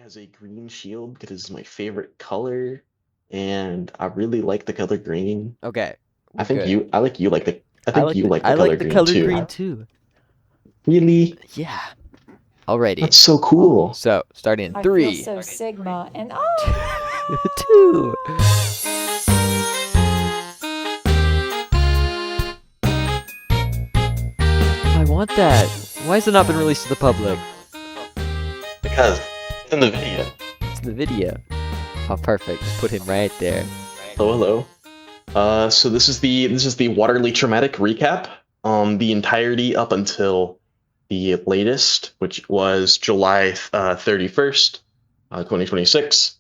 has a green shield because it's my favorite color, and I really like the color green. Okay, I we're think good. you, I like you like the, I think you like the I color like the green color too. green too. Really? Yeah. Alrighty. That's so cool. So starting in I feel three, so Sigma and two. I want that. Why has it not been released to the public? Because it's in the video. It's in the video. Oh, perfect. Just put him right there. Hello. So this is the Waterley Traumatic recap. The entirety up until the latest, which was July 31st, 2026.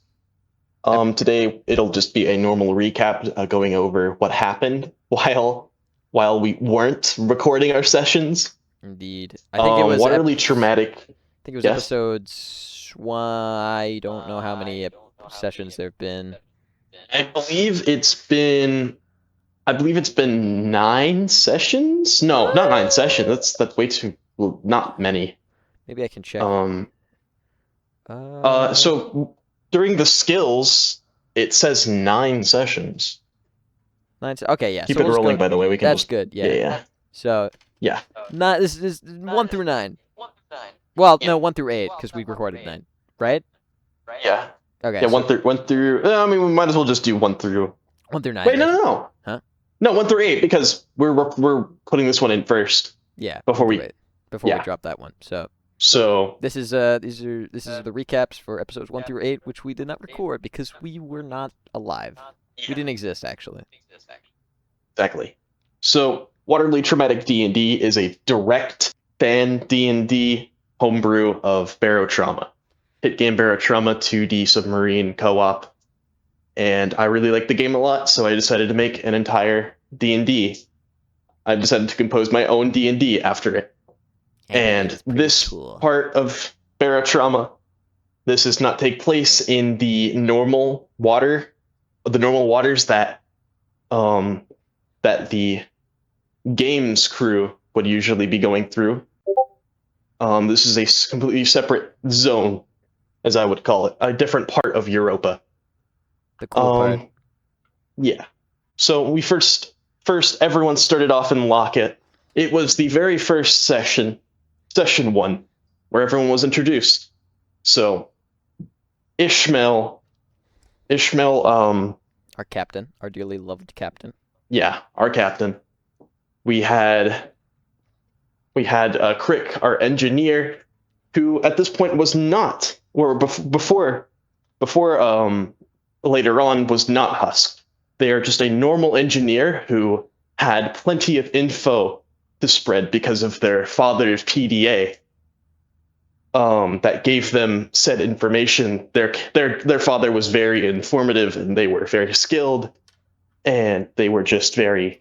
Today it'll just be a normal recap, going over what happened while we weren't recording our sessions. Indeed. I think it was Waterley Traumatic. I think it was Yes? episodes one. I don't know how many sessions there've been. I believe it's been 9 sessions. No, not 9 sessions. That's way too, not many. Maybe I can check. So during the skills, it says 9 sessions. Okay, yeah. Keep so it we'll rolling, go, by the way. We can that's just, good. Yeah. yeah. So Yeah. this is 1 through 9. Well, no, 1 through 8 because we recorded 9, right? Yeah. Okay. Yeah, so 1 through. I mean, we might as well just do 1 through. 1 through 9. Wait, no. Huh? No, 1 through 8 because we're putting this one in first. Yeah. Before we drop that one. So this is the recaps for episodes 1 through 8, which we did not record because we were not alive. We didn't exist actually. Exactly. So Waterley Traumatic D&D is a direct fan D&D homebrew of Barrow Trauma. Hit game Barrow Trauma 2D submarine co-op. And I really like the game a lot, so I decided to make an entire D&D. I decided to compose my own D&D after it. And this part of Barrow Trauma, this does not take place in the normal waters that the games crew would usually be going through. This is a completely separate zone, as I would call it, a different part of Europa. The cool part. Yeah. So we first everyone started off in Lockett. It was the very first session 1, where everyone was introduced. So Ishmael, our captain, our dearly loved captain. Yeah, our captain. We had Crick, our engineer, who at this point was not, or before later on was not husked. They are just a normal engineer who had plenty of info to spread because of their father's PDA. That gave them said information. Their father was very informative, and they were very skilled, and they were just very.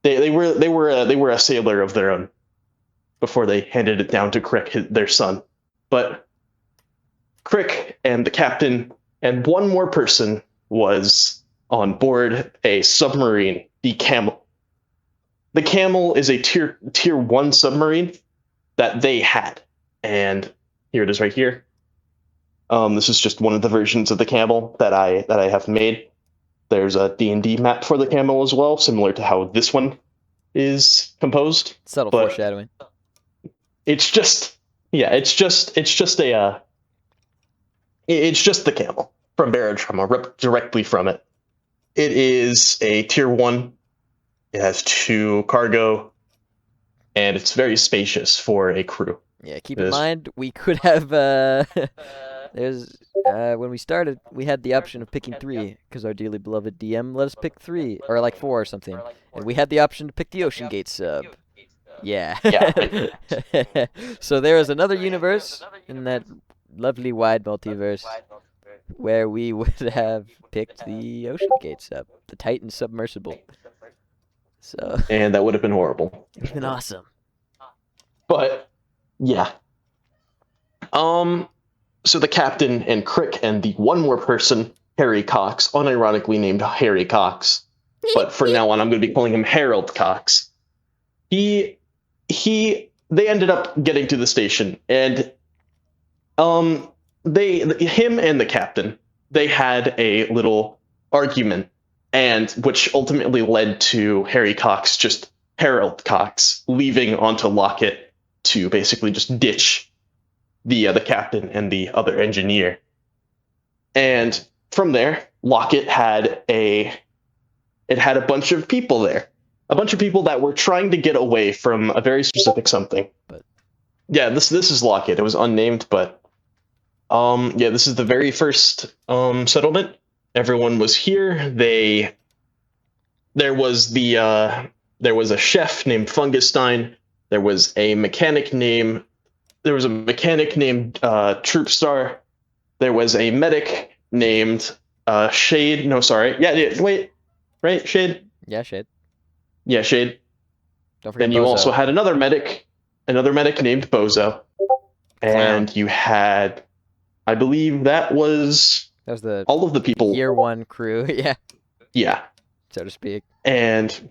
They were a sailor of their own before they handed it down to Crick, their son. But Crick and the captain and one more person was on board a submarine, the Camel. The Camel is a tier 1 submarine that they had, and here it is right here. This is just one of the versions of the Camel that I have made. There's a D&D map for the Camel as well, similar to how this one is composed. Subtle foreshadowing. It's just the Camel from Barrow Trauma, directly from it. It is a tier 1. It has 2 cargo, and it's very spacious for a crew. Yeah, keep in mind, we could have, when we started, we had the option of picking 3, because our dearly beloved DM let us pick 3, or like 4 or something. And we had the option to pick the Ocean Gate sub. Yeah. So there is another universe in that lovely wide multiverse where we would have picked the Ocean Gate sub, the Titan submersible. So. And that would have been horrible. It would have been awesome. But yeah. So the captain and Crick and the one more person, Harry Cox, unironically named Harry Cox, but for now on I'm going to be calling him Harold Cox. They ended up getting to the station, and him and the captain, they had a little argument, and which ultimately led to Harold Cox, leaving onto Lockett to basically just ditch the captain and the other engineer. And from there, Lockett had a bunch of people there, a bunch of people that were trying to get away from a very specific something. But yeah, this is Lockett. It was unnamed, but yeah, this is the very first settlement. Everyone was here. There was a chef named Fungustein. There was a mechanic named Troopstar. There was a medic named Shade. No, sorry. Yeah, wait. Right, Shade? Yeah, Shade. Yeah, Shade. Don't forget Then you Bozo. also had another medic named Bozo. And you had, I believe that was the all of the people. year one crew, yeah. Yeah. So to speak. And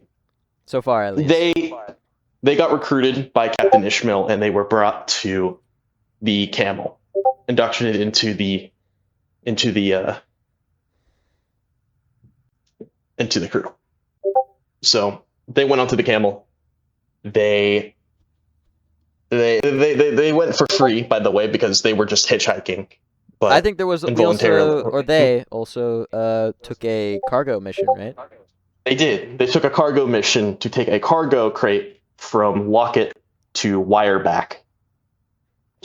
so far, at least. They got recruited by Captain Ishmael, and they were brought to the Camel, indoctrinated into the crew. So they went onto the Camel. They went for free, by the way, because they were just hitchhiking. But I think there was they also took a cargo mission, right? They did. They took a cargo mission to take a cargo crate from Lockett to Wireback.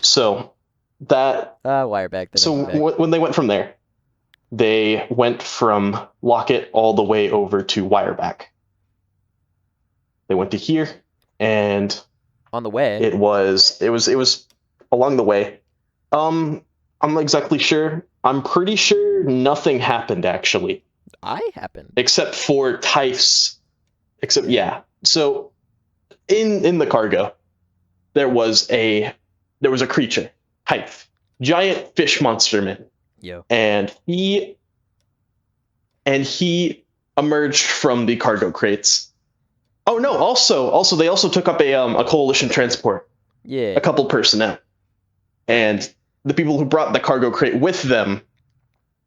So that Wireback. So when they went from there, they went from Lockett all the way over to Wireback. They went to here, and on the way, it was along the way. I'm not exactly sure. I'm pretty sure nothing happened actually. Happened. Except for Typh's. Yeah. So in the cargo, there was a creature, Typh, giant fish monster man. Yo. And he emerged from the cargo crates. Oh no! Also they also took up a coalition transport. Yeah. A couple personnel, and the people who brought the cargo crate with them,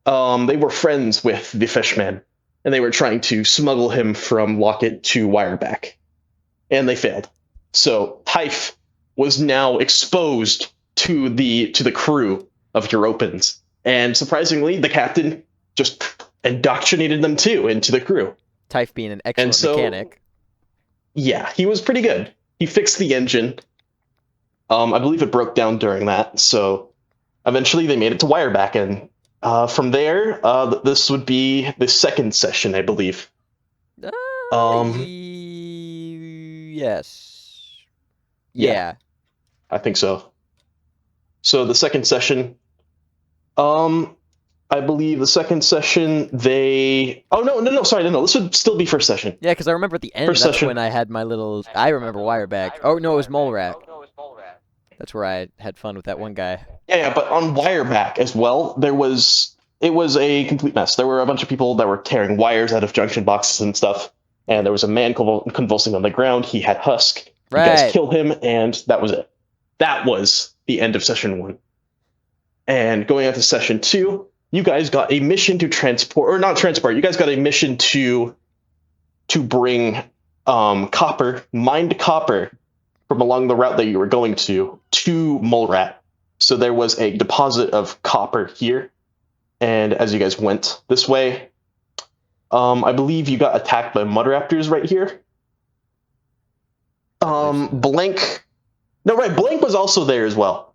they were friends with the Fishman, and they were trying to smuggle him from Lockett to Wireback, and they failed. So Typh was now exposed to the crew of Europens, and surprisingly, the captain just indoctrinated them too into the crew. Typh being an excellent mechanic. Yeah, he was pretty good. He fixed the engine. I believe it broke down during that, so eventually they made it to Wireback, and from there, this would be the second session, I believe. Yes. Yeah. I think so. So the second session, I believe the second session, they... Oh, no, sorry, no, this would still be first session. Yeah, because I remember at the end, that's when I had my little... I remember Wireback. Oh, no, it was Mole Rat. That's where I had fun with that one guy. Yeah, but on Wireback as well, it was a complete mess. There were a bunch of people that were tearing wires out of junction boxes and stuff, and there was a man convulsing on the ground. He had Husk. Right. You guys killed him, and that was it. That was the end of session 1. And going on to session 2, you guys got a mission to transport, or not transport, you guys got a mission to bring mined copper from along the route that you were going to Mole Rat. So there was a deposit of copper here, and as you guys went this way, I believe you got attacked by mud raptors right here. Blank was also there as well.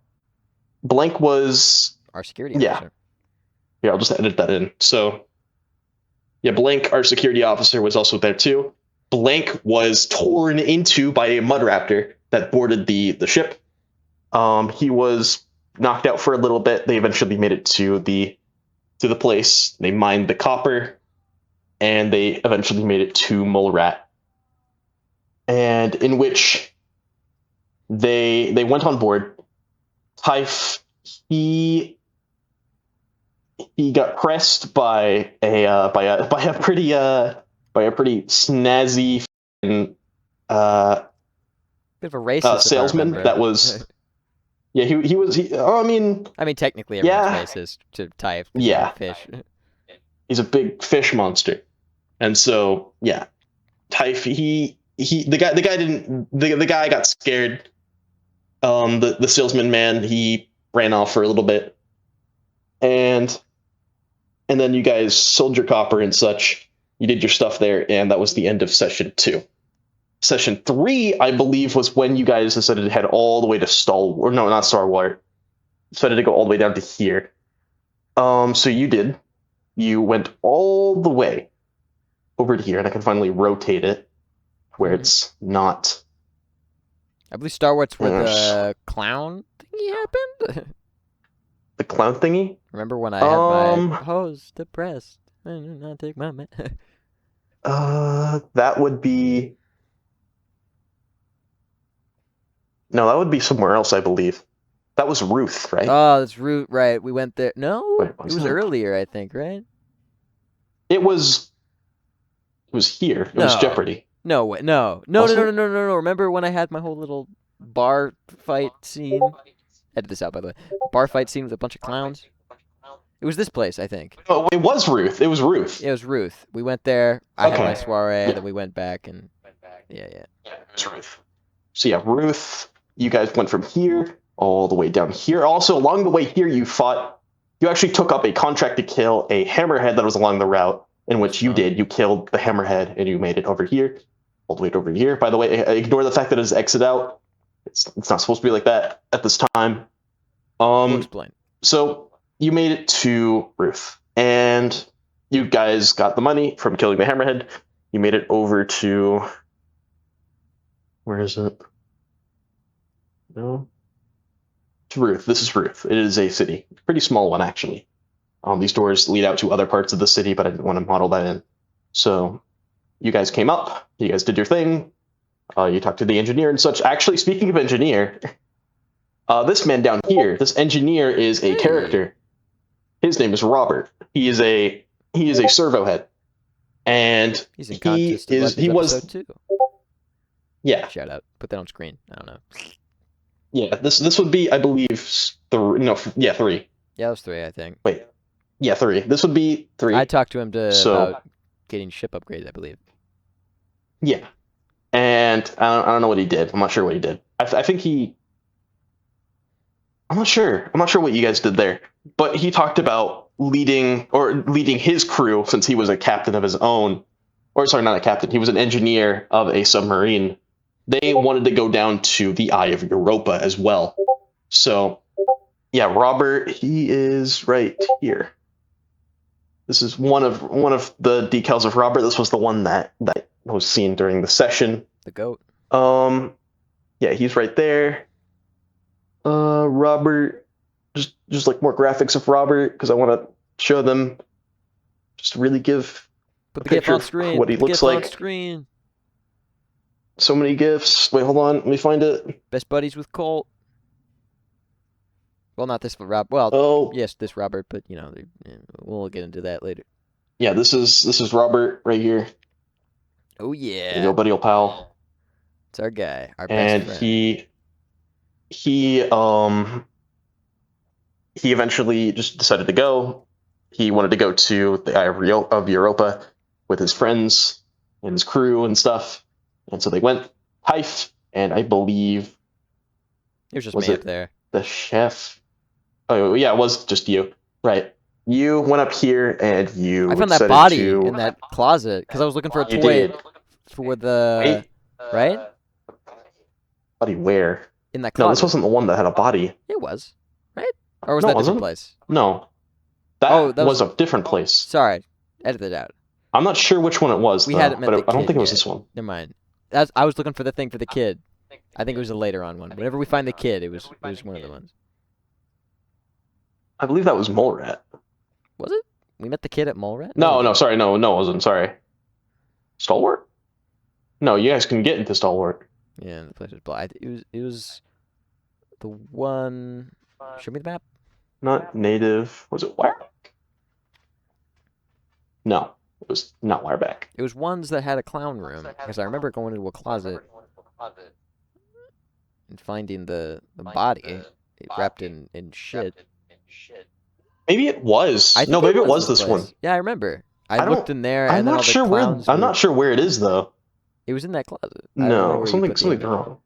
Blank was our security officer. Yeah, I'll just edit that in. So, yeah, Blank, our security officer, was also there too. Blank was torn into by a mud raptor that boarded the ship. He was knocked out for a little bit. They eventually made it to the place. They mined the copper, and they eventually made it to Mole Rat. And in which they went on board. Typh, he got pressed by a pretty snazzy bit of a racist salesman that was Yeah, he was. I mean, I mean, technically, everyone's yeah, racist to type because he's a yeah. fish. He's a big fish monster, and so yeah, Typh. The guy didn't. The guy got scared. The salesman man, he ran off for a little bit, and then you guys sold your copper and such. You did your stuff there, and that was the end of session 2. Session 3, I believe, was when you guys decided to head all the way to or no, not Starwater. Decided to go all the way down to here. So you did. You went all the way over to here, and I can finally rotate it where it's not. I believe Star Wars where the clown thingy happened. The clown thingy. Remember when I had my hose depressed? I did not take my That would be. No, that would be somewhere else, I believe. That was Ruth, right? Oh, that's Root, right? We went there. No, Wait, it was earlier, I think, right? It was. It was here. It was Jeopardy. No way. No. Remember when I had my whole little bar fight scene? Edit this out, by the way. Bar fight scene with a bunch of clowns. It was this place, I think. Oh, it was Ruth. It was Ruth. It was Ruth. We went there. I had my soiree. Then we went back and yeah. It was Ruth. So yeah, Ruth. You guys went from here all the way down here. Also, along the way here, you fought. You actually took up a contract to kill a hammerhead that was along the route, in which you did. You killed the hammerhead and you made it over here, all the way over here. By the way, ignore the fact that it's exit out. It's not supposed to be like that at this time. We'll explain. So you made it to Ruth, and you guys got the money from killing the hammerhead. You made it over to. Where is it? No. To Ruth. This is Ruth. It is a city. Pretty small one, actually. These doors lead out to other parts of the city, but I didn't want to model that in. So you guys came up. You guys did your thing. You talked to the engineer and such. Actually, speaking of engineer, this man down here, this engineer is a character. His name is Robert. He is a servo head, and he's in he was too. Yeah. Shout out. Put that on screen. I don't know. Yeah, this would be, I believe, 3. No, yeah, 3. Yeah, it was 3, I think. Wait, yeah, 3. This would be 3. I talked to him about getting ship upgrades, I believe. Yeah, and I don't know what he did. I'm not sure what he did. I think he. I'm not sure. I'm not sure what you guys did there, but he talked about leading his crew, since he was a captain of his own, or sorry, not a captain. He was an engineer of a submarine. They wanted to go down to the Eye of Europa as well. So, yeah, Robert, he is right here. This is one of the decals of Robert. This was the one that was seen during the session. The goat. Yeah, he's right there. Robert, just like more graphics of Robert, because I want to show them. Just really give Put the GIF on screen. What he looks like. On screen. So many GIFs. Wait, hold on. Let me find it. Best buddies with Colt. Well, not this Rob. Well, yes, this Robert, but you know, we'll get into that later. Yeah, this is Robert right here. Oh yeah. Your buddy, old pal. It's our guy, our best friend. And he eventually just decided to go. He wanted to go to the Eye of Europa with his friends and his crew and stuff. And so they went. Typh, and I believe it was just me up there. The chef. Oh yeah, it was just you. Right. You went up here and you. I found that body in that closet because I was looking for a toy for the. Right. Body where? In that closet. No, this wasn't the one that had a body. It was, right? Or was that a different place? No. That was a different place. Sorry, edit it out. I'm not sure which one it was. We hadn't met the kid I don't think it was yet. This one. Never mind. I was looking for the thing for the kid. I think it was a later on one. Whenever we find the kid, it was one of the ones. I believe that was Mole Rat. Was it? We met the kid at Mole Rat? No, sorry, no, it wasn't. Sorry. Stalwart? No, you guys can get into Stalwart. Yeah, the place was blind. It was the one. Show me the map. Not native. Was it Wireback? No, it was not Wireback. It was ones that had a clown room, because I remember going into a closet and finding the body. wrapped in shit. Maybe it was. I think No, maybe it was this this place. one. Yeah, I remember. I I looked don't. in there, I'm and then all not the sure where. clowns I'm were. not sure where it is though. It was in that closet. I don't know No, where you something's put the image. wrong.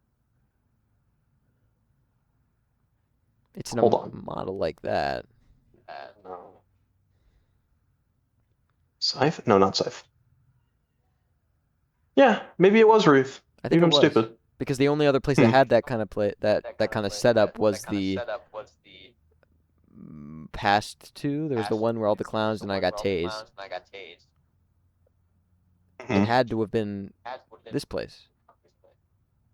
It's in Hold a on. model like that. No. Scythe? No, not Scythe. Yeah, maybe it was Ruth. I think Maybe it I'm was. stupid. Because the only other place that had that kind of that kind of setup was the past two. There was the one where all the clowns and I got tased. It Mhm. had to have been this place.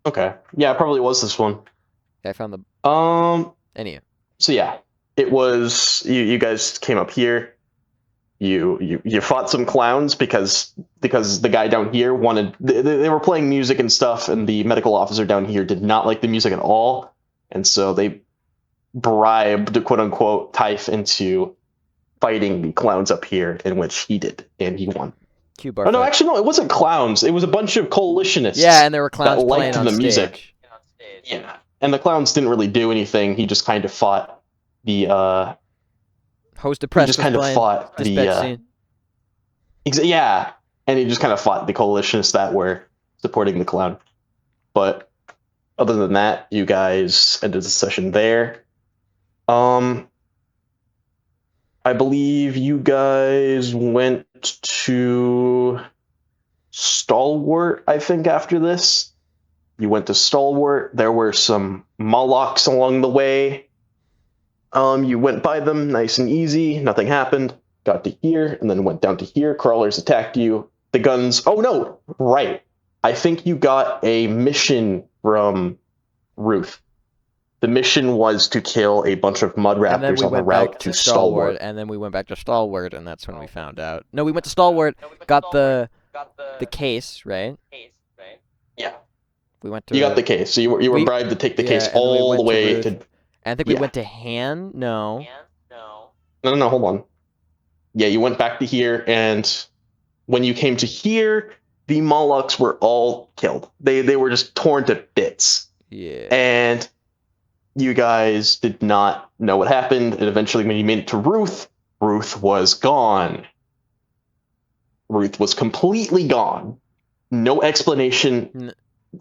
Okay. Yeah, it probably was this one. I found the anyhow. So yeah, it was you guys came up here. You fought some clowns because the guy down here wanted they were playing music and stuff, and the medical officer down here did not like the music at all, and so they bribed quote unquote Typh into fighting the clowns up here, in which he did, and he won. Q bar Oh no, fight. actually no, it wasn't clowns. It was a bunch of coalitionists. Yeah, and there were clowns that liked playing on the stage. music. Yeah, and the clowns didn't really do anything. He just kind of fought the Host depressed. He just kind of fought dispatch scene. Yeah, and he just kind of fought the coalitionists that were supporting the clown. But other than that, you guys ended the session there. I believe you guys went to Stalwart, I think, after this. You went to Stalwart. There were some Molochs along the way. You went by them nice and easy. Nothing happened. Got to here, and then went down to here. Crawlers attacked you. The guns... Oh, no! Right. I think you got a mission from Ruth. The mission was to kill a bunch of mud raptors on the route to Stalwart. And then we went back to Stalwart, and that's when we found out. No, we went to Stalwart, got the case, right? Yeah. We went to... You got the case. So you were bribed to take the case all the way to... I think we went to Han. No. No, hold on. Yeah, you went back to here, and when you came to here, the Molochs were all killed. They were just torn to bits. Yeah. And you guys did not know what happened, and eventually when you made it to Ruth, Ruth was gone. Ruth was completely gone. No explanation.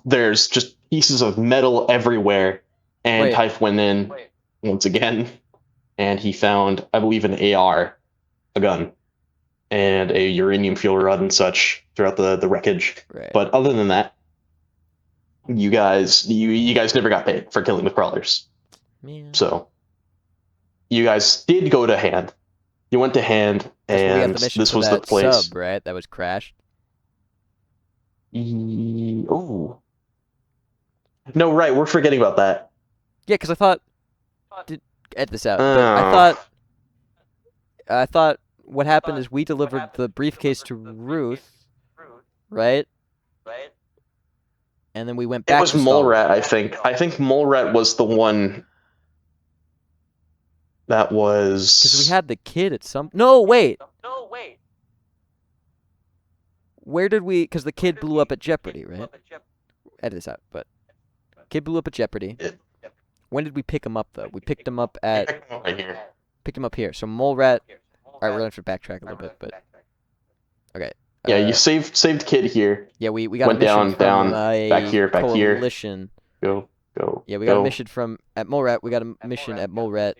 There's just pieces of metal everywhere, and Typh went in once again, and he found, I believe, an AR, a gun, and a uranium fuel rod and such throughout the wreckage. Right. But other than that, you guys never got paid for killing the crawlers. Man. So you guys did go to Hand. You went to Hand, and this was the place. Sub, right? That was crashed. Oh. No, right. We're forgetting about that. Yeah, because I thought... edit this out. But I thought what happened is we delivered the briefcase to Ruth, right? And then we went back to Mole Rat, I think. I think Mole Rat was the one that was... Because we had the kid at some... No, wait! Where did we... Because the kid blew up at Jeopardy, right? Edit this out, but... Kid blew up at Jeopardy. When did we pick him up, though? We picked him up at... Picked him up here. So Mole Rat... Alright, we're going to have to backtrack a little bit, but... Okay. Yeah, you saved Kid here. Yeah, we got went a mission down, a back here. coalition. Go. Yeah, we got a mission at Mole Rat. We got a mission at Mole Rat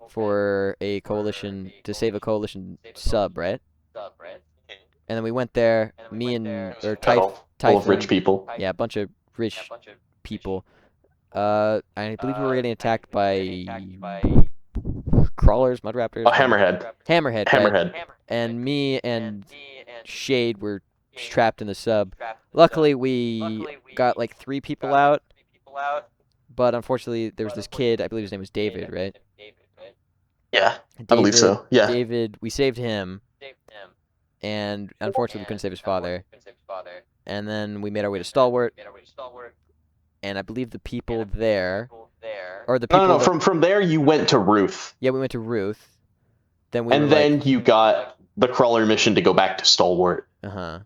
for a coalition, to save a coalition sub, right? And then we went there, me and... Or full of rich people. Yeah, a bunch of rich people. I believe we were getting attacked by... crawlers, mud raptors. Oh, Hammerhead. Right? And me and Shade were trapped in the sub. Luckily, we got like 3 people out. But unfortunately, there was this kid. I believe his name was David, right? Yeah, I believe so. Yeah. David, we saved him. And unfortunately, we couldn't save his father. And then we made our way to Stalwart. And I believe the people there... Or the people... No. From there, you went to Ruth. Yeah, we went to Ruth. Then you got the crawler mission to go back to Stalwart. Uh-huh.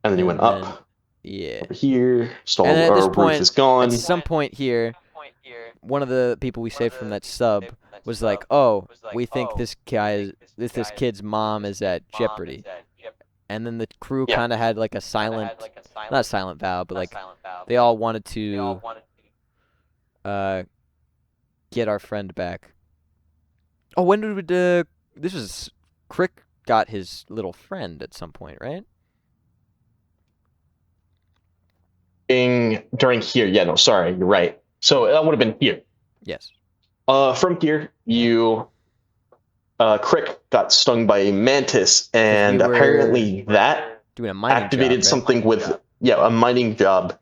And then you went up. Yeah. Over here. And at this point, Ruth is gone. at some point here, one of the people we saved from that sub was like, "Oh, we think this kid's mom is at jeopardy." And then the crew Yeah. kind of had like a silent, not a silent vow, but like they all wanted to get our friend back. Oh, when did this was Crick got his little friend at some point, right? During here, yeah, no, sorry, you're right. So that would have been here. Yes. From here, Crick got stung by a mantis, and we were apparently that doing a mining activated job, right? something with a mining job.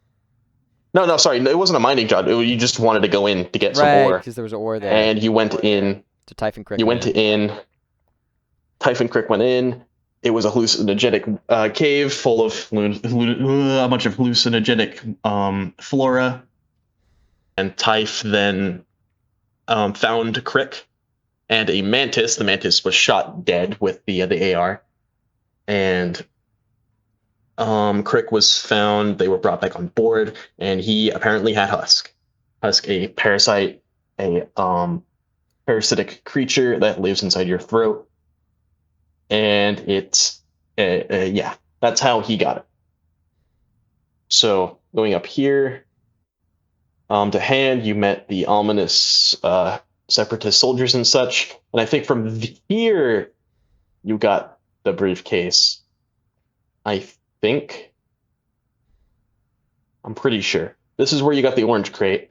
No, sorry, it wasn't a mining job. You just wanted to go in to get some ore, because there was ore there. and you went in. To Typhon Crick. Typhon Crick went in. It was a hallucinogenic cave full of a bunch of hallucinogenic flora. And Typh then found Crick and a mantis. The mantis was shot dead with the AR. And Crick was found. They were brought back on board, and he apparently had Husk. Husk, a parasite, a parasitic creature that lives inside your throat. And it's, that's how he got it. So going up here, to hand, you met the ominous separatist soldiers and such. And I think from here, you got the briefcase. I think. I'm pretty sure. This is where you got the orange crate.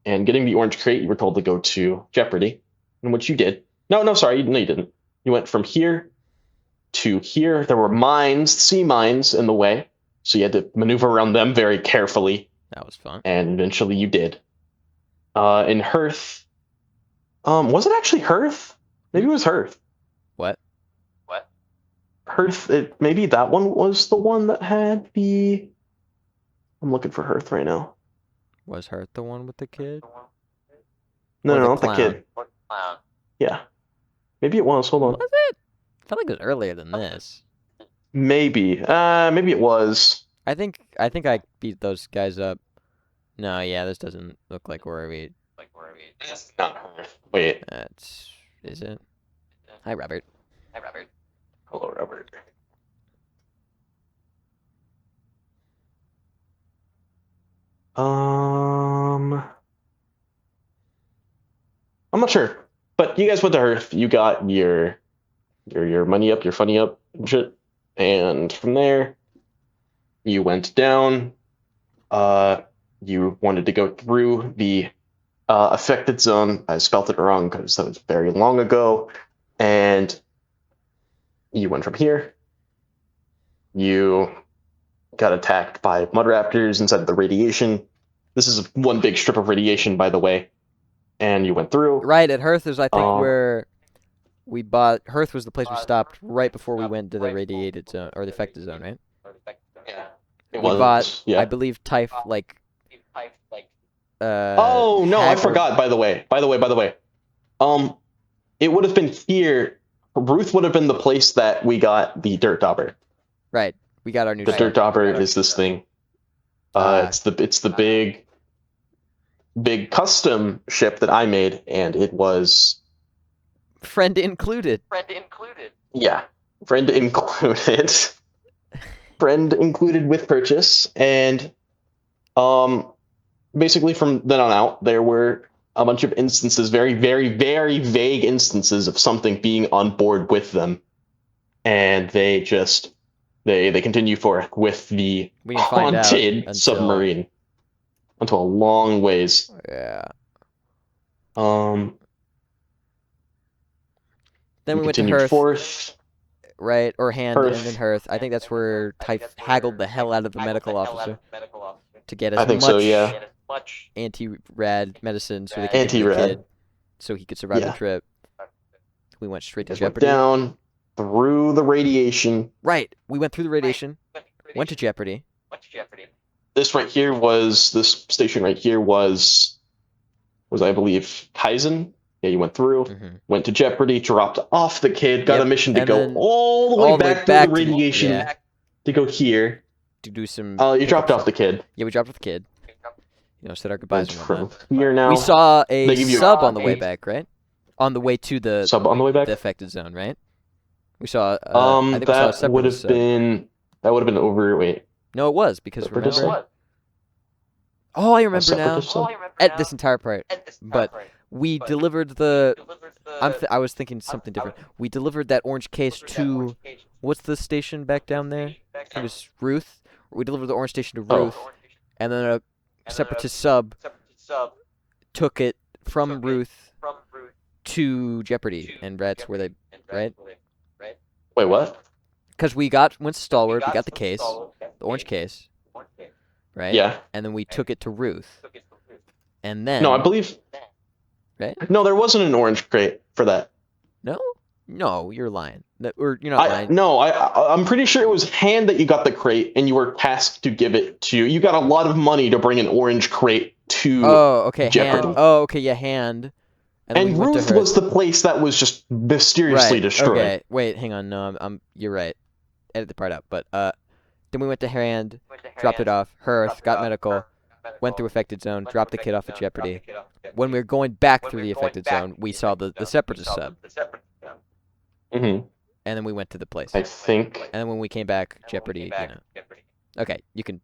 And getting the orange crate, you were told to go to Jeopardy, in which you did. No, sorry, no, you didn't. You went from here to here. There were mines, sea mines in the way, so you had to maneuver around them very carefully. That was fun. And eventually you did. In Hearth, was it actually Hearth? Maybe it was Hearth. What? Hearth, maybe that one was the one that had the... I'm looking for Hearth right now. Was Hearth the one with the kid? No, not the kid. Yeah. Maybe it was. Hold on. Was it? I felt like it was earlier than this. Maybe. Maybe it was. I think I beat those guys up. No, yeah, this doesn't look like where we... That's not Hearth. Wait. Is it? Hi, Robert. Hello, Robert. I'm not sure, but you guys went to Hearth. You got your money up, your funny up, and shit. And from there, you went down. You wanted to go through the affected zone. I spelt it wrong because that was very long ago. And you went from here. You got attacked by mud raptors inside the radiation. This is one big strip of radiation, by the way. And you went through. Right, at Hearth is, I think, where we bought... Hearth was the place we stopped right before we went to the radiated zone, or the affected zone, right? Yeah. We bought, I believe, Typh, like... oh, no, I forgot, by the way. It would have been here. Ruth would have been the place that we got the Dirt Dauber. Right. We got our new... The Dirt Dauber is this thing. It's the big custom ship that I made, and it was... Friend included. Yeah. Friend included. Friend included with purchase. And basically from then on out, there were a bunch of instances, very, very, very vague instances of something being on board with them. And they just... They continue forth with the haunted submarine until a long ways. Yeah. Then we went to Hearth. Forth. Right, or Hand and then Hearth. I think that's where Typh haggled the hell out of the medical officer to get as much anti-rad medicine so they could get the kid, so he could survive the trip. We went straight to Jeopardy. Down through the radiation. Right, we went through the radiation, went to Jeopardy. This station right here was I believe Kaizen. Yeah, you went through, went to Jeopardy, dropped off the kid, got a mission to go all the way back through the radiation to go here. To do some... you dropped off the kid. Yeah, we dropped off the kid. said our goodbyes And and from whatnot. here now, We saw a they give you sub on the way a back, right? On the way to the sub on the way back. affected zone, right? We saw. I think we saw a That would separatist have sub. been over. Wait, No, it was because separatist remember. sub? Oh, I A remember now. separatist sub? At this entire part, but we delivered the. I was thinking something different. We delivered that orange case to. What's the station back down there? I think it was Ruth. We delivered the orange station to Ruth, Oh, and then a separatist sub took it from Ruth to Jeopardy, and that's where they, right? wait, what? Because went to Stalwart, we got the case, the orange case, right? Yeah. And then we took it to Ruth, and then No, I believe. right? No, there wasn't an orange crate for that. No, you're lying. Or you're not lying. No, I'm pretty sure it was Hand that you got the crate, and you were tasked to give it to. You got a lot of money to bring an orange crate to Oh, okay, Jeopardy. Hand. Oh, okay, yeah, Hand. And then And we went Ruth to her. was the place that was just mysteriously Right. destroyed. Okay. Wait. Hang on. No. You're right. Edit the part out. But then we went to Hand, dropped it off. Hearth got medical, went through affected zone, dropped the kid off at Jeopardy. When we were going back through the affected zone, we saw the separatist sub, Mm-hmm. and then we went to the place. I think. And then when we came back, Jeopardy. Okay, you can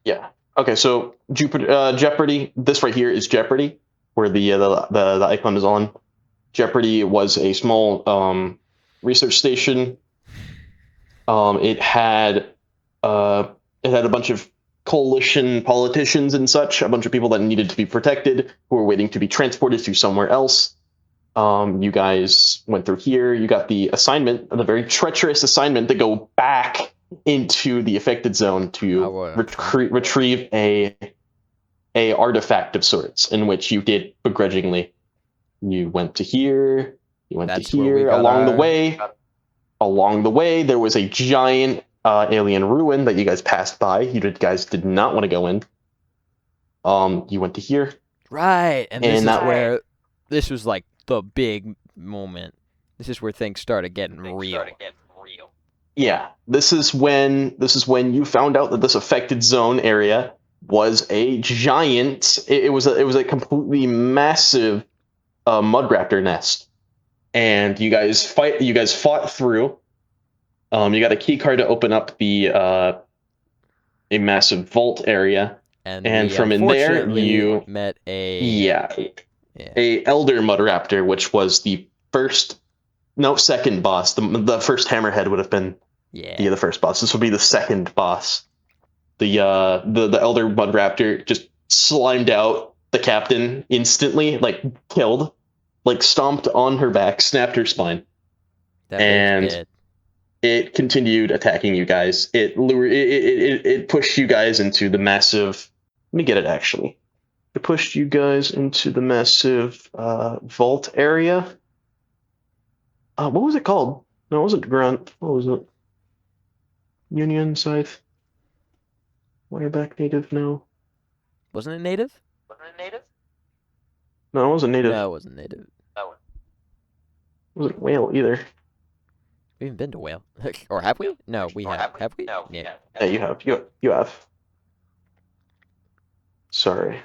Yeah. Okay. So Jeopardy. This right here is Jeopardy, where the icon is on. Jeopardy was a small research station. It had a bunch of coalition politicians and such, a bunch of people that needed to be protected who were waiting to be transported to somewhere else. You guys went through here. You got the assignment, the very treacherous assignment to go back into the affected zone to retrieve a artifact of sorts, in which you did begrudgingly. You went to here. You went to here. Along the way, there was a giant alien ruin that you guys passed by. You guys did not want to go in. You went to here. Right, and this is where this was like the big moment. This is where things started getting real. Yeah, this is when you found out that this affected zone area was a giant. It was a completely massive mud raptor nest, and you guys fought through. You got a key card to open up a massive vault area, and from in there you met a elder mud raptor, which was the second boss. The first hammerhead would have been the first boss. This would be the second boss. The elder mud raptor just slimed out the captain instantly, like killed, like stomped on her back, snapped her spine, and it continued attacking you guys. It pushed you guys into the massive. Let me get it actually. It pushed you guys into the massive vault area. What was it called? No, it wasn't Grunt. What was it? Union Scythe. Wireback native? No. Wasn't it native? No, it wasn't native. No, it wasn't native. It wasn't whale either. We haven't been to whale. Or have we? No, we have. Have we? No. Yeah, you have. You have. Sorry.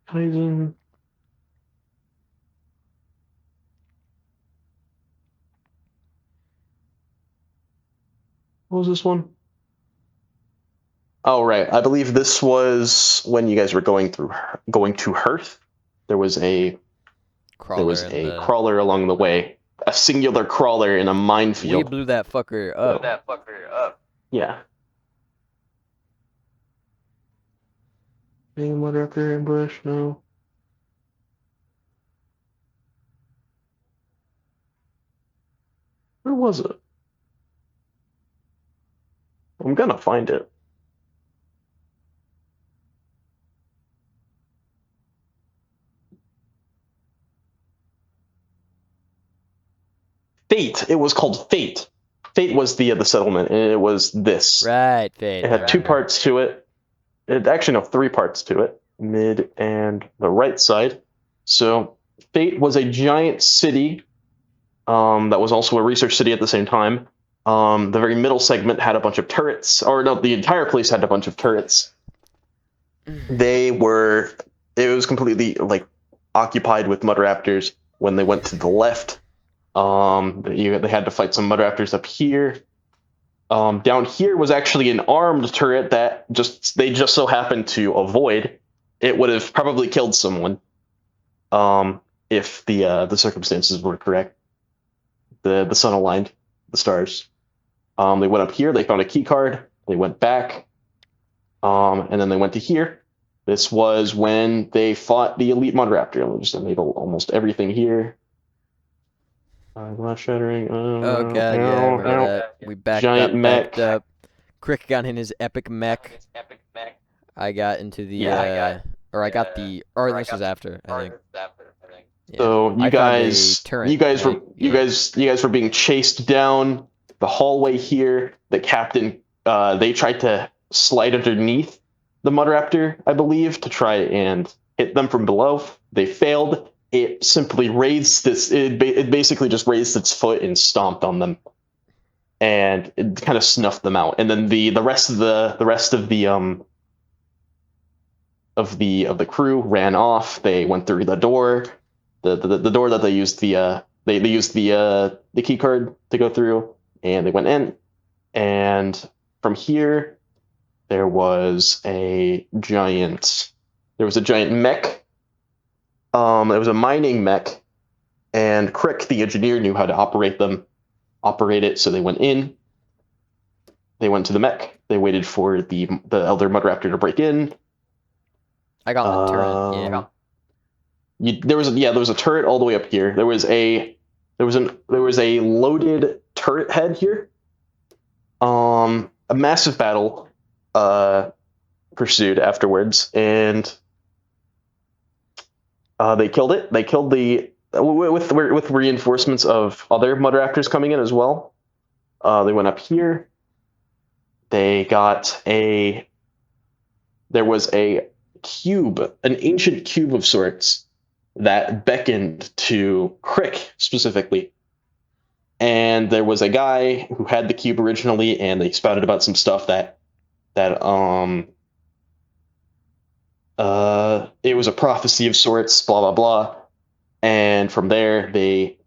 Kaizen. What was this one? Oh, right. I believe this was when you guys were going to Hearth. There was a crawler along the way. A singular crawler in a minefield. We blew that fucker up. Yeah. Being a mud raptor ambush? No. Where was it? I'm gonna find it. Fate. It was called Fate. Fate was the settlement, and it was this. Right, Fate. It had two parts to it. It actually no, three parts to it: mid and the right side. So Fate was a giant city that was also a research city at the same time. The very middle segment had a bunch of turrets, or no, the entire place had a bunch of turrets. It was completely like occupied with mud raptors. When they went to the left, they had to fight some mud raptors up here. Down here was actually an armed turret that they just so happened to avoid. It would have probably killed someone if the circumstances were correct. The sun aligned the stars. They went up here. They found a key card. They went back, and then they went to here. This was when they fought the elite mud raptor. We'll just enable almost everything here. Glass shattering. Oh god, yeah, I remember that. We backed up. Crick got in his epic mech. I got into the or this was after, I think. Yeah. So you guys were being chased down the hallway here. The captain, they tried to slide underneath the mud raptor, I believe, to try and hit them from below. They failed. It simply raised it basically just raised its foot and stomped on them, and it kind of snuffed them out. And then the rest of the crew ran off. They went through the door, the door that they used they used the key card to go through, and they went in. And from here, there was a giant mech. It was a mining mech, and Crick, the engineer, knew how to operate it. So they went in. They went to the mech. They waited for the elder mud raptor to break in. I got the turret. Yeah. There was a turret all the way up here. There was a loaded turret head here. A massive battle pursued afterwards, and they killed it. They killed with reinforcements of other mud raptors coming in as well. They went up here. There was a cube, an ancient cube of sorts that beckoned to Crick specifically. And there was a guy who had the cube originally, and they spouted about some stuff that it was a prophecy of sorts, blah blah blah. And from there, they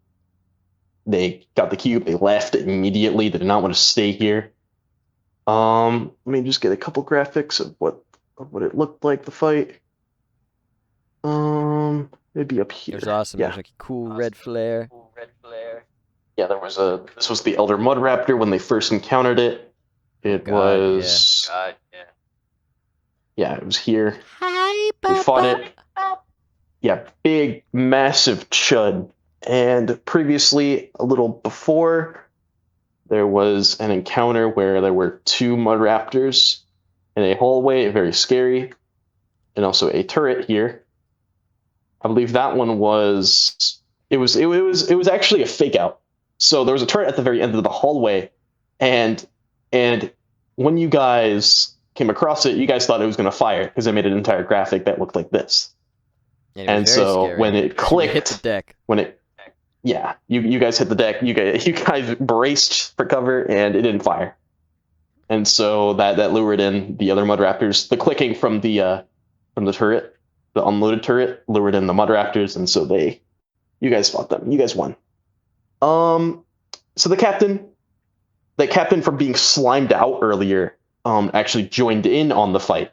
got the cube. They left immediately. They did not want to stay here. Let me just get a couple graphics of what it looked like, the fight. Maybe up here. It was awesome. Yeah. There's like a cool red flare. Yeah, this was the Elder Mud Raptor when they first encountered it. It was it was here. Hi, Papa. We fought it. Yeah, big, massive chud. And previously, a little before, there was an encounter where there were two mud raptors in a hallway, very scary, and also a turret here. I believe that one was actually a fake out. So there was a turret at the very end of the hallway, and when you guys came across it, you guys thought it was going to fire because they made an entire graphic that looked like this. Yeah, and so scary. When it clicked, hit the deck. You guys hit the deck. You guys braced for cover, and it didn't fire. And so that lured in the other mud raptors. The clicking from the turret, the unloaded turret, lured in the mud raptors, and so you guys fought them. You guys won. So the captain from being slimed out earlier, actually joined in on the fight.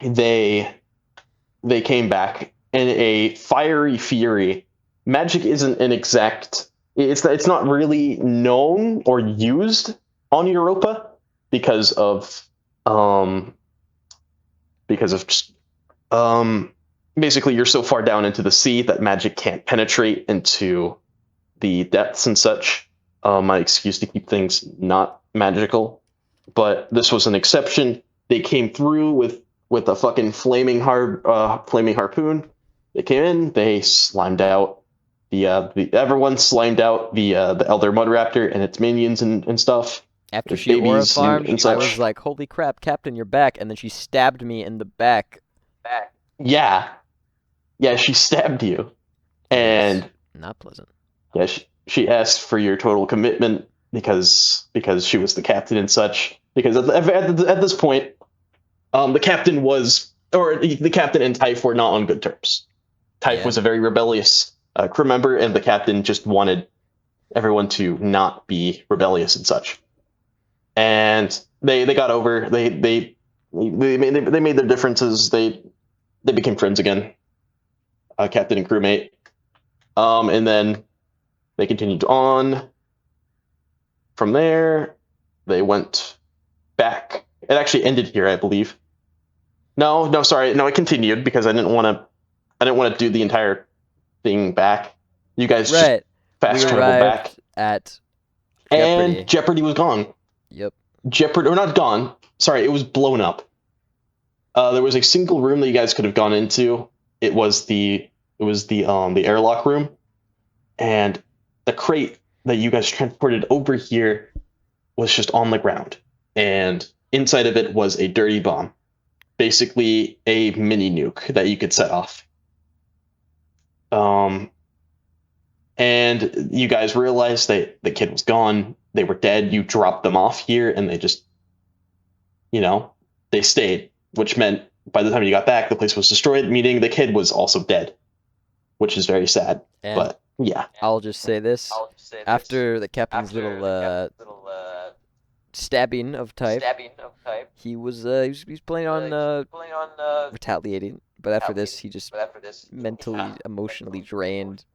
They came back in a fiery fury. Magic isn't an exact. It's not really known or used on Europa because of basically you're so far down into the sea that magic can't penetrate into the depths and such. My excuse to keep things not magical, but this was an exception. They came through with a fucking flaming harpoon. They came in, they slimed out everyone slimed out the Elder Mud Raptor and its minions and stuff. After There's she aura babies farmed, and I such. was like, "Holy crap, Captain, you're back!" And then she stabbed me in the back. Yeah, she stabbed you, and not pleasant. Yeah, she asked for your total commitment because she was the captain and such. Because at this point, the captain and Typh were not on good terms. Typh was a very rebellious crew member, and the captain just wanted everyone to not be rebellious and such. And they got over. They made their differences. They became friends again, captain and crewmate. And then they continued on. From there, they went back. It actually ended here, I believe. No, sorry. No, it continued because I didn't want to do the entire thing back. You guys just fast traveled back. At Jeopardy. And Jeopardy was gone. Yep. Jeopardy, or not gone. Sorry, it was blown up. There was a single room that you guys could have gone into. It was the airlock room, and the crate that you guys transported over here was just on the ground, and inside of it was a dirty bomb, basically a mini nuke that you could set off. And you guys realized that the kid was gone. They were dead. You dropped them off here, and they just, they stayed, which meant by the time you got back, the place was destroyed, meaning the kid was also dead, which is very sad. And but yeah, I'll just say this: after the captain's little stabbing of Typh, he was planning on retaliating. But after this, he just mentally, emotionally drained.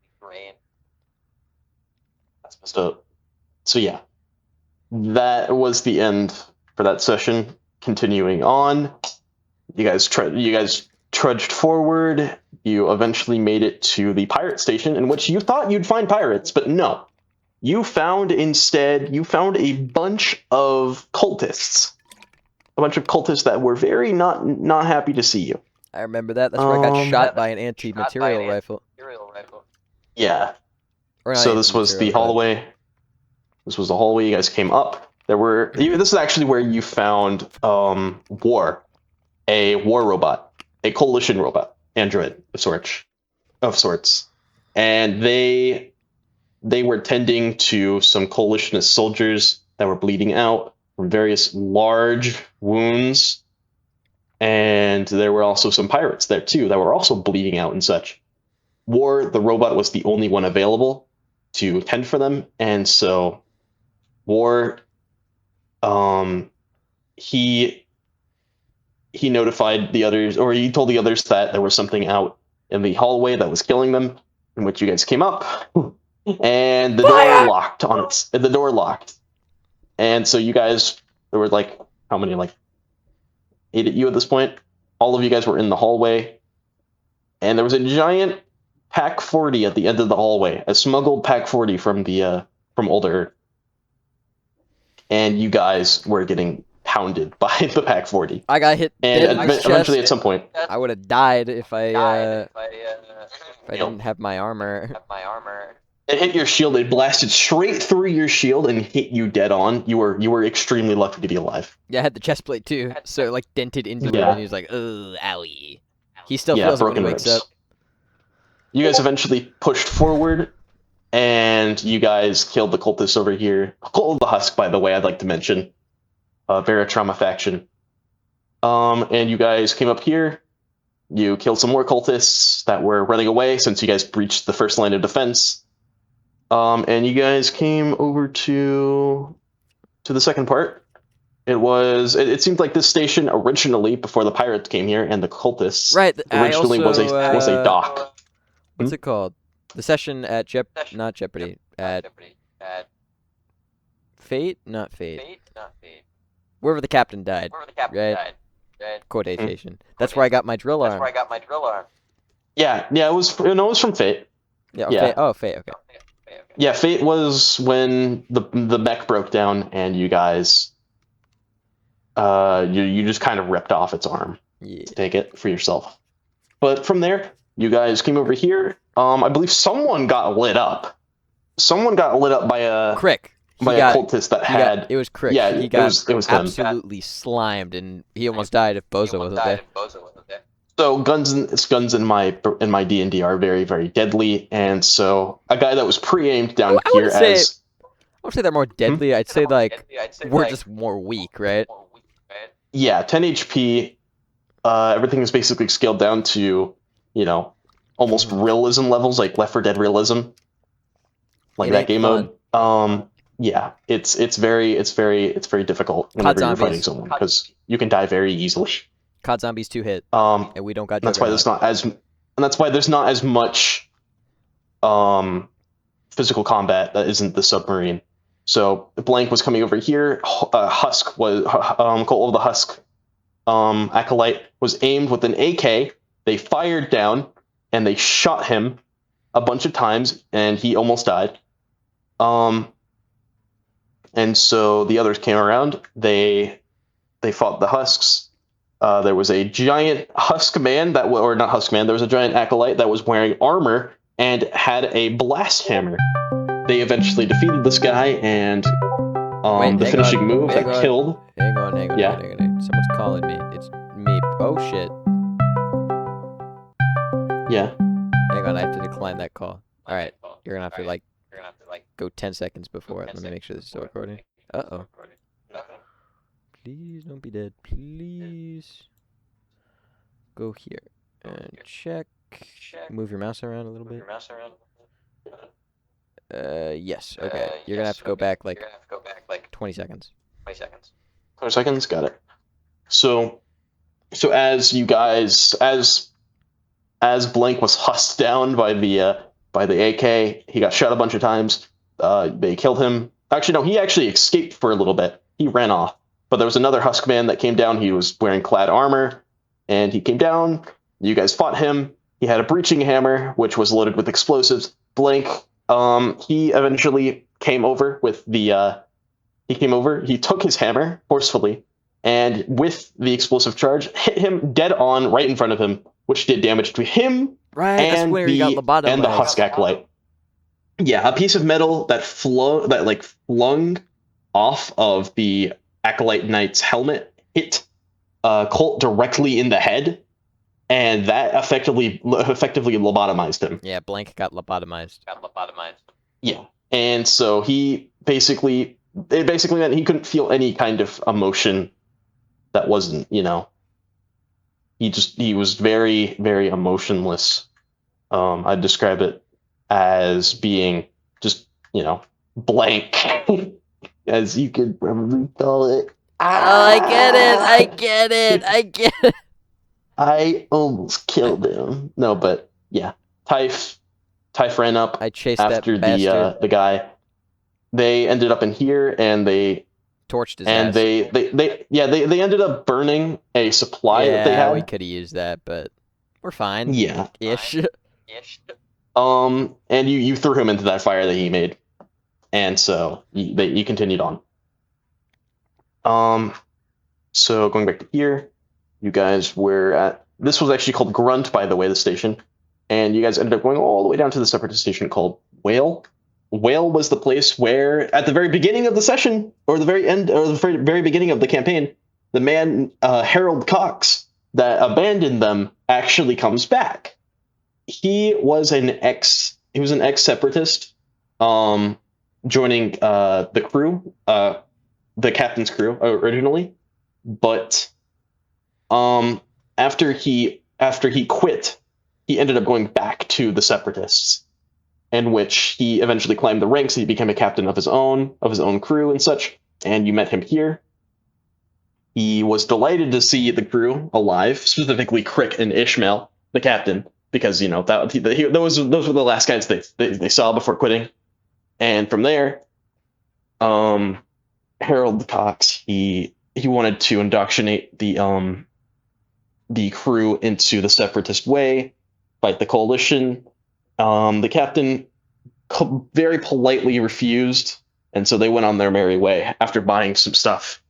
That's messed up. So yeah, that was the end for that session. Continuing on, you guys trudged forward. You eventually made it to the pirate station, in which you thought you'd find pirates, but no. You found a bunch of cultists. A bunch of cultists that were very not happy to see you. I remember that. That's where I got shot by an anti-material rifle. Yeah. So this was the hallway. This was the hallway. You guys came up. This is actually where you found War, a war robot, a coalition robot, android of sorts, and they were tending to some coalitionist soldiers that were bleeding out from various large wounds, and there were also some pirates there too that were also bleeding out and such. War, the robot, was the only one available to tend for them, and so War, he notified the others, or he told the others that there was something out in the hallway that was killing them, in which you guys came up, and the door locked. And so you guys, there were like, how many, like 8 of you at this point? All of you guys were in the hallway, and there was a giant Pack 40 at the end of the hallway, a smuggled Pack 40 from Older Earth. And you guys were getting pounded by the Pack 40. I got hit and eventually at some point I would have died if I didn't have my armor. It hit your shield. It blasted straight through your shield and hit you dead on. You were extremely lucky to be alive. Yeah, I had the chest plate too, so it like dented into him, and he was like, "Ugh, owie." He still feels it when he wakes up. You guys eventually pushed forward, and you guys killed the cultists over here. Killed the Husk, by the way, I'd like to mention. Vera Trauma faction. And you guys came up here. You killed some more cultists that were running away since you guys breached the first line of defense. And you guys came over to the second part. It seemed like this station originally, before the pirates came here and the cultists, originally was a dock. What's it called? The session at not Jeopardy, at Fate? Not Fate. Wherever the captain died, right? Quotation. That's where I got my drill arm. Yeah, it was from Fate. Yeah, yeah. Fate. Oh, Fate, okay. Yeah, Fate was when the mech broke down and you guys you just kind of ripped off its arm to take it for yourself. But from there, You guys came over here. I believe someone got lit up. Someone got lit up by a Crick. a cultist that had. It was Crick. Yeah, He got it was him. absolutely slimed, and he almost died if Bozo wasn't there. So guns in my D&D are very, very deadly, and so a guy that was pre-aimed down I here wouldn't say as I would say they're more deadly. I'd say like we're just more weak, right? yeah, 10 HP. Everything is basically scaled down to, almost realism levels, like Left 4 Dead realism, like It that ain't game fun. mode. Yeah, it's very difficult whenever you're fighting someone because you can die very easily. COD Zombies 2 hit, And and we don't got that's why there's not as much physical combat that isn't the submarine. So Blank was coming over here. Husk was Cole of the Husk acolyte was aimed with an AK. They fired down and they shot him a bunch of times, and he almost died. And so the others came around. They fought the Husks. There was a giant Husk man or not Husk man. There was a giant acolyte that was wearing armor and had a blast hammer. They eventually defeated this guy, and the finishing move that killed. Hang on. Someone's calling me. It's Meep. Oh shit. Yeah. Hang on, I have to decline that call. All right, you're gonna have to like go 10 seconds before it. Let me make sure this is still recording. Uh-oh. Please don't be dead. Please. Go here and check. Move your mouse around a little bit. Yes. Okay. You're gonna have to go back like 20 seconds. 20 seconds. Got it. So as you guys, as Blank was husked down by the AK, he got shot a bunch of times. They killed him. Actually, no, he actually escaped for a little bit. He ran off. But there was another Husk man that came down. He was wearing clad armor, and he came down. You guys fought him. He had a breaching hammer, which was loaded with explosives. Blank, he eventually came over with the. He took his hammer forcefully, and with the explosive charge, hit him dead on right in front of him, which did damage to him and the Husk acolyte. Yeah, a piece of metal that flung off of the acolyte knight's helmet hit Colt directly in the head, and that effectively lobotomized him. Yeah, Blank got lobotomized. Yeah, and so it basically meant he couldn't feel any kind of emotion that wasn't, he was very, very emotionless. I'd describe it as being just, blank, as you could probably call it. I get it. I almost killed him. No, but yeah, Typh ran up. I chased after the guy. They ended up in here, and they torched his ass. They ended up burning a supply that they had. Yeah, we could have used that, but we're fine. Yeah. Ish. And you threw him into that fire that he made, and so you continued on. So going back to here, you guys were at. This was actually called Grunt, by the way, the station, and you guys ended up going all the way down to the separatist station called Whale. Whale was the place where, at the very beginning of the session, or the very end, or the very beginning of the campaign, the man Harold Cox that abandoned them actually comes back. He was an ex-separatist, joining the crew, the captain's crew originally, but after he quit, he ended up going back to the separatists, in which he eventually climbed the ranks. He became a captain of his own crew and such. And you met him here. He was delighted to see the crew alive, specifically Crick and Ishmael, the captain, because those were the last guys they saw before quitting. And from there, Harold Cox he wanted to indoctrinate the crew into the separatist way, fight the coalition. The captain very politely refused, and so they went on their merry way after buying some stuff.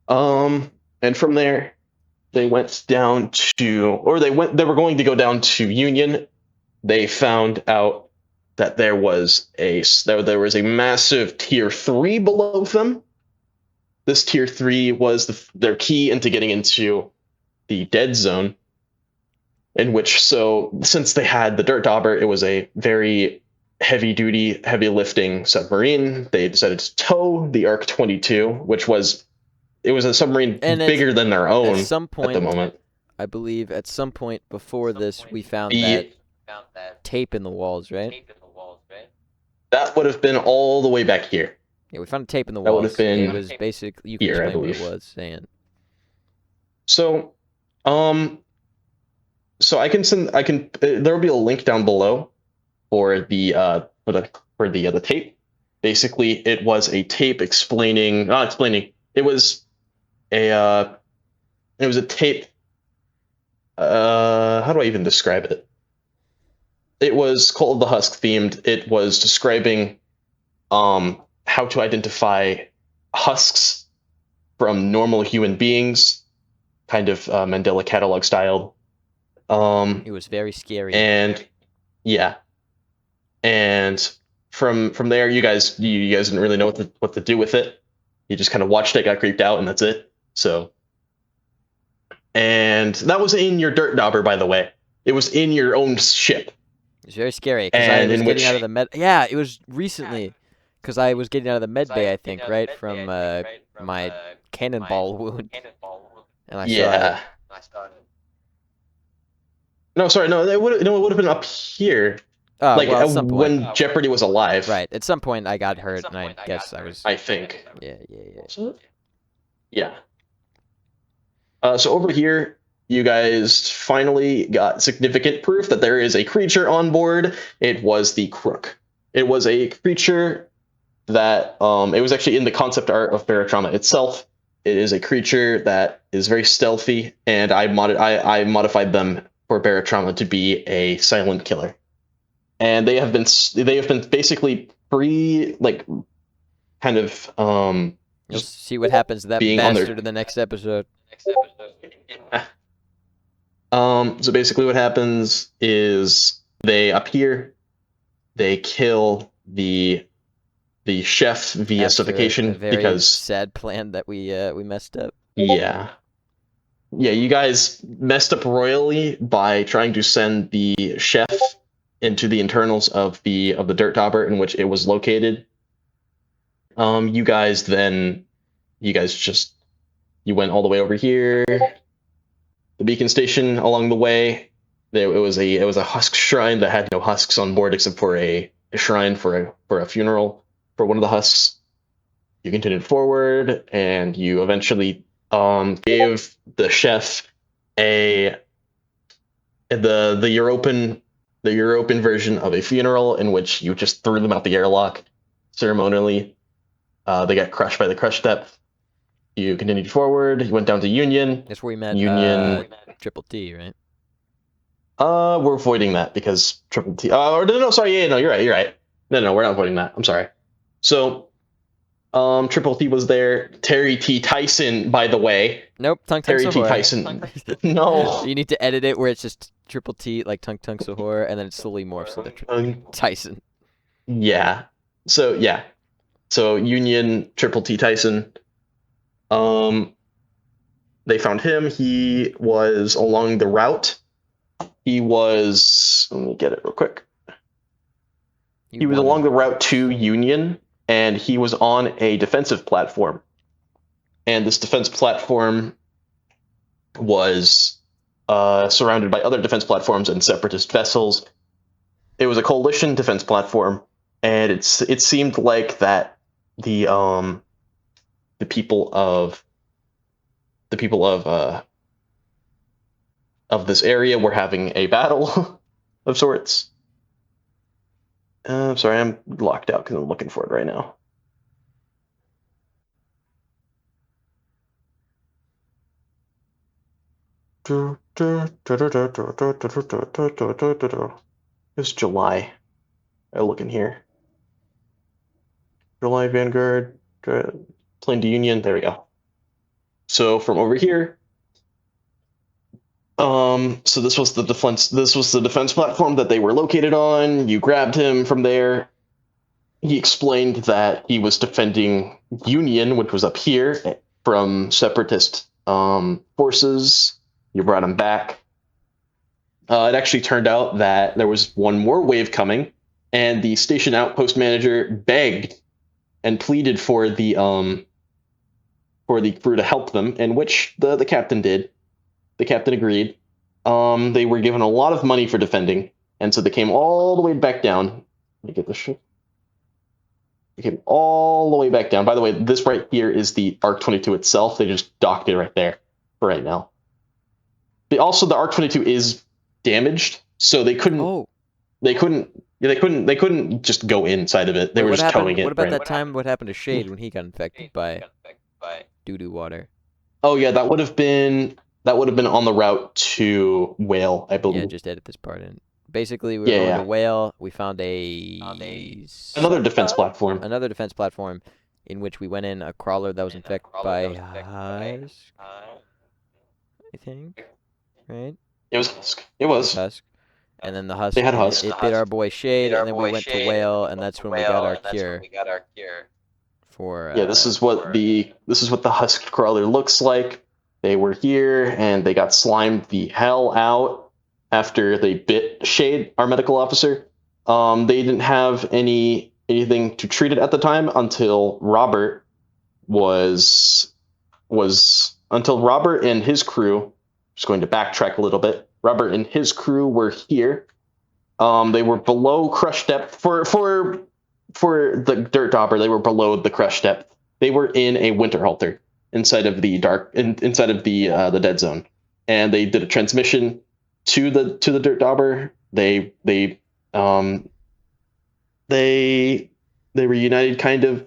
And from there, they went down to, or they were going to go down to Union. They found out that there was a massive tier 3 below them. This tier 3 was their key into getting into the dead zone, in which, so since they had the Dirt Dauber, it was a very heavy duty, heavy lifting submarine. They decided to tow the Arc 22, which was a submarine bigger than their own at some point, at the moment. I believe at some point before this, we found The- that tape in the walls, right? That would have been all the way back here. Yeah, we found a tape in the That would walls. have been It was basically, you can here, I explain what it believe. was, and So, so I can there will be a link down below for the tape. Basically, it was a tape explaining, not explaining. It was a tape. How do I even describe it? It was called the Husk themed. It was describing how to identify husks from normal human beings, kind of Mandela catalog style. it was very scary. And yeah, and from there, you guys didn't really know what to do with it. You just kind of watched it, got creeped out, and that's it. So, and that was in your Dirt Dauber, by the way. It was in your own ship. It was very scary because I was getting out of the med. Yeah, it was recently because I was getting out of the med bay, I think, right from my cannonball wound, and I saw it. No, sorry, no, it would have been up here. Oh, like well, at some point. when Jeopardy was alive. Right. At some point, I got hurt, and I guess I was. I think. Yeah. So over here, you guys finally got significant proof that there is a creature on board. It was the Crook. It was a creature that it was actually in the concept art of Barotrauma itself. It is a creature that is very stealthy, and I modified them for Barotrauma to be a silent killer. And they have been basically kind of You'll see what happens to that bastard in the next episode. So basically what happens is they appear, they kill the chef via suffocation, a very because sad plan that we messed up. Yeah, you guys messed up royally by trying to send the chef into the internals of the Dirt Dauber in which it was located. You guys went all the way over here. The beacon station along the way, it was a husk shrine that had no husks on board except for a shrine for a funeral for one of the husks. You continued forward, and you eventually gave the chef the European version of a funeral in which you just threw them out the airlock ceremonially. They got crushed by the crush depth. You continued forward. You went down to Union. That's where we met Triple T, right? We're avoiding that because Triple T. No, sorry. Yeah, no, you're right. No, we're not avoiding that. I'm sorry. So, Triple T was there. Terry T. Tyson, by the way. Nope, Tung Terry T. Tyson. No. You need to edit it where it's just Triple T, like Tung Sahur, and then it slowly morphs into Tyson. Yeah. So Union, Triple T. Tyson. They found him. He was along the route. Let me get it real quick. He was along the route to Union, and he was on a defensive platform. And this defense platform was surrounded by other defense platforms and separatist vessels. It was a coalition defense platform, and it seemed like that the people of this area were having a battle of sorts. I'm sorry, I'm locked out because I'm looking for it right now. It's July. I look in here. July Vanguard, plane to Union. There we go. So from over here, So this was the defense. This was the defense platform that they were located on. You grabbed him from there. He explained that he was defending Union, which was up here, from separatist forces. You brought him back. It actually turned out that there was one more wave coming, and the station outpost manager begged and pleaded for the crew to help them, in which the captain did. The captain agreed. They were given a lot of money for defending, and so they came all the way back down. Let me get this shit. They came all the way back down. By the way, this right here is the ARC-22 itself. They just docked it right there for right now. Also, the ARC-22 is damaged, so they couldn't. Oh. They couldn't just go inside of it. They were just towing it. What about that time? What happened to Shade when he got infected by doo-doo water? Oh yeah, that would have been on the route to Whale, I believe. Yeah, just edit this part in. Basically, we were going to Whale. We found another defense platform. Another defense platform, in which we went in a crawler that was infected by Husk, I think, right? It was Husk. It was Husk. And then the Husk. They had Husk. It bit our boy Shade, and then we went to Whale, and that's when we got our cure. For yeah, this is what the Husk crawler looks like. They were here, and they got slimed the hell out after they bit Shade, our medical officer. They didn't have anything to treat it at the time until Robert and his crew. Just going to backtrack a little bit. Robert and his crew were here. They were below crush depth for the dirt dauber. They were below the crush depth. They were in a winter halter inside of the dead zone, and they did a transmission to the dirt dauber. They reunited kind of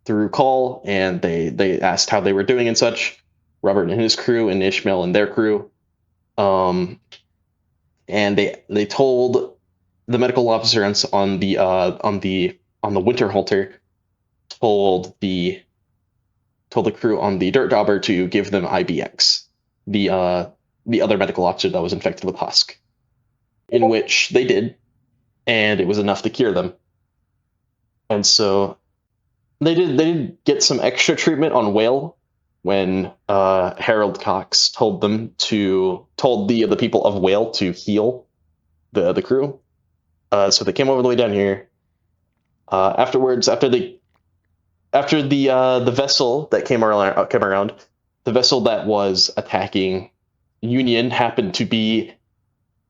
through call, and they asked how they were doing and such. Robert and his crew, and Ishmael and their crew. And they told the medical officer on the winter halter, told the crew on the dirt dauber to give them IBX, the other medical officer that was infected with Husk, in which they did, and it was enough to cure them. And so they did get some extra treatment on Whale when Harold Cox told the people of Whale to heal the crew. So they came over the way down here. Afterwards, after the vessel that came around, the vessel that was attacking Union happened to be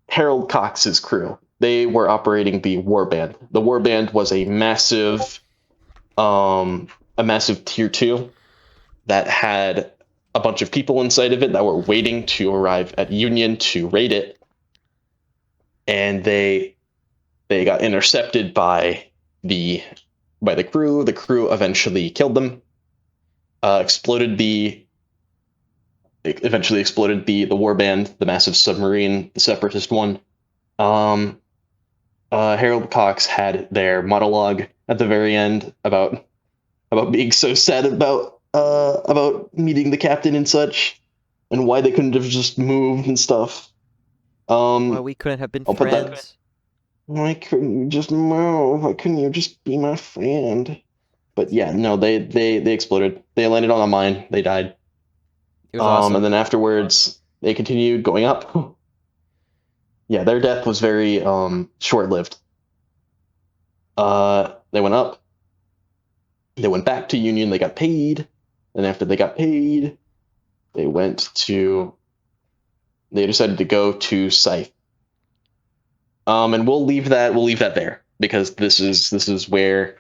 Harold Cox's crew. They were operating the Warband. The Warband was a massive tier 2 that had a bunch of people inside of it that were waiting to arrive at Union to raid it, and they got intercepted by the crew. The crew eventually killed them. Eventually exploded the Warband, the massive submarine, the separatist one. Harold Cox had their monologue at the very end about being so sad about meeting the captain and such, and why they couldn't have just moved and stuff. Why we couldn't have been friends. Why couldn't you just move? Why couldn't you just be my friend? But yeah, no, they exploded. They landed on a mine. They died. It was awesome. And then afterwards, they continued going up. Yeah, their death was very short-lived. They went up. They went back to Union. They got paid. And after they got paid, they decided to go to Scythe. And we'll leave that there, because this is where.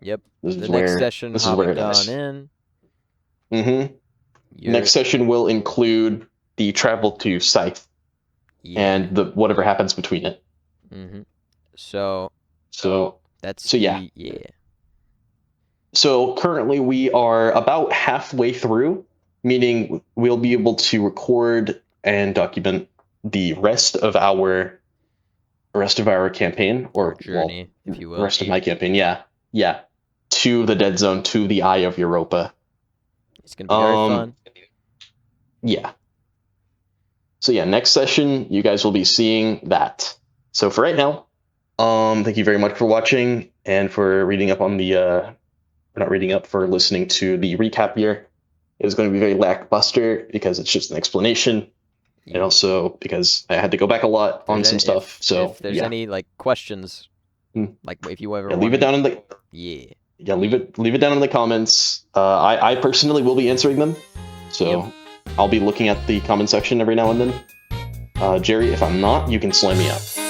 Yep. Next session, this is where it is. In. Mm-hmm. Next session will include the travel to Scythe, and whatever happens between it. Mm-hmm. So that's yeah. So currently we are about halfway through, meaning we'll be able to record and document the rest of our campaign, or journey, if you will. Rest of my campaign, yeah, to the Dead Zone, to the Eye of Europa. It's gonna be very fun. Yeah. So yeah, next session, you guys will be seeing that. So for right now, thank you very much for watching and for reading up on the, not reading up, for listening to the recap here. It was going to be very lackluster because it's just an explanation, and also because I had to go back a lot on some stuff. So if there's any like questions, like if you ever leave it down in the leave it down in the comments. I personally will be answering them, so I'll be looking at the comment section every now and then. Jerry, if I'm not, you can slam me up.